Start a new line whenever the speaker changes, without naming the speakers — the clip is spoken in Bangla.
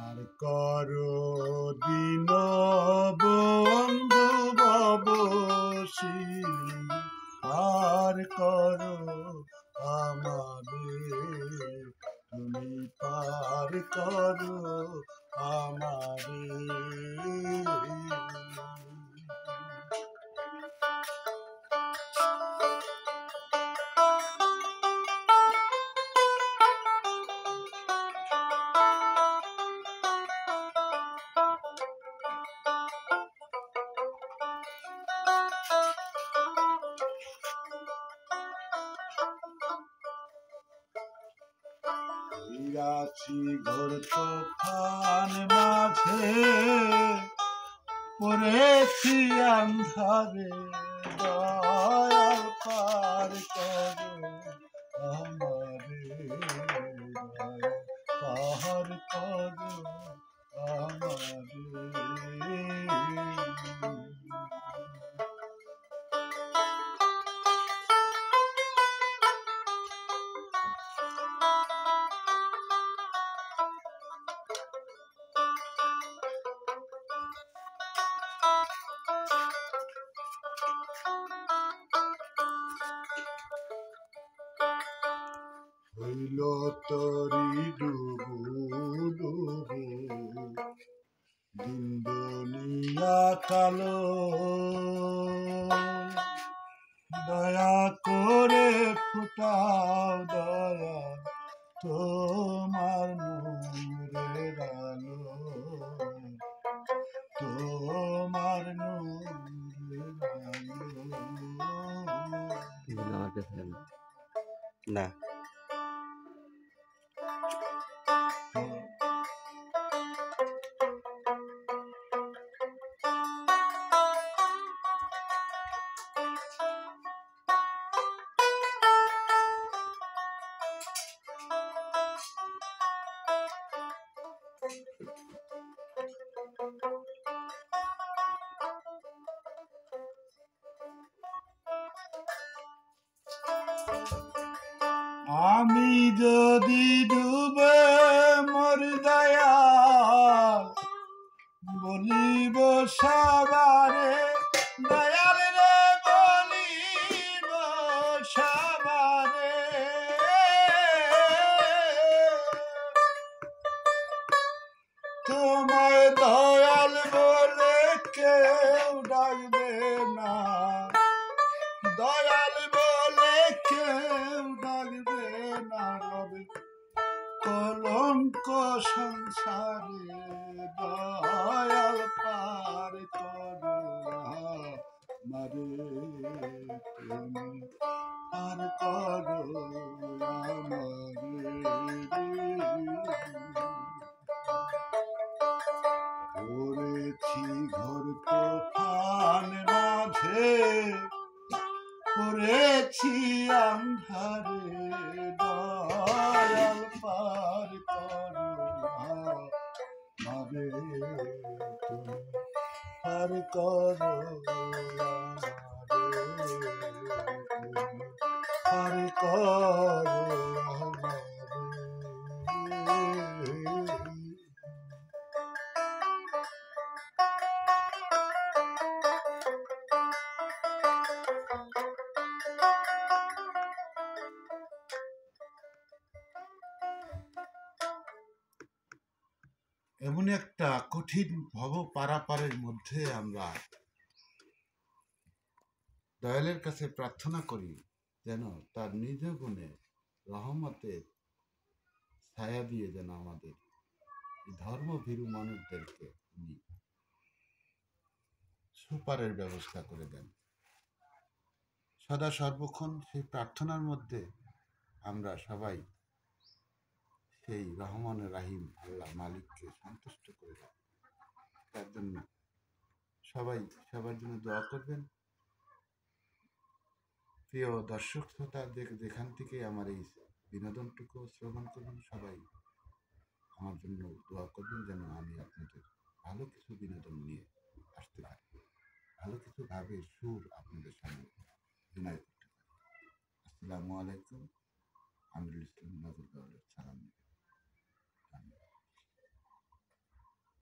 আর করো দিন বন্ধু ববসি, আর করো আমারে, তুমি পার করো আমারে। আছি ঘোর তুফান মাঝে, পড়েছি আন্ধারে, দয়াল পার করো আমারে, দয়াল পার করো আমারে। হইল তরি ডুবু ডুবু, দিন দুনিয়া কালো, দয়া করে ফুটাও দয়া তোমার নূরের আলো, তোমার নূরের আলো।
না
আমি যদি ডুবে মরি দয়াল, বলিব সবারে, দয়াল রে বলিব সবারে। তোমায় দয়াল বলে কেউ ডাকবে না, দয়াল বলে কেউ ডাকবে না, রবে কলঙ্ক সংসারে, দয়াল পার করো আমারে, তুমি পার করো আমারে। পড়েছি ঘোর তুফান মাঝে, পড়েছি আন্ধারে, দয়াল পার করো আমারে, তুমি পার করো আমারে, তুমি পার করো আমারে। এমন একটা কঠিন ভব পারাপারের মধ্যে আমরা দয়ালের কাছে প্রার্থনা করি, যেন তার নিজ গুণে রহমতের ছায়া দিয়ে যেন আমাদের ধর্মভীরু মানুষদেরকে উনি সুপারের ব্যবস্থা করে দেন। সদা সর্বক্ষণ সেই প্রার্থনার মধ্যে আমরা সবাই সেই রহমানের রাহিম আল্লাহ মালিককে সন্তুষ্ট করে দেন। তার জন্য সবাই সবার জন্য দোয়া করবেন। প্রিয় দর্শক শ্রোতা, যেখান থেকে আমার এই বিনোদনটুকু শ্রবণ করবেন, সবাই আমার জন্য দোয়া করবেন যেন আমি আপনাদের ভালো কিছু বিনোদন নিয়ে আসতে পারি, ভালো কিছু ভাবের সুর আপনাদের সামনে বিনয় করতে পারি। আসসালামু আলাইকুম। আমিরুল ইসলাম নজরুল সালাম।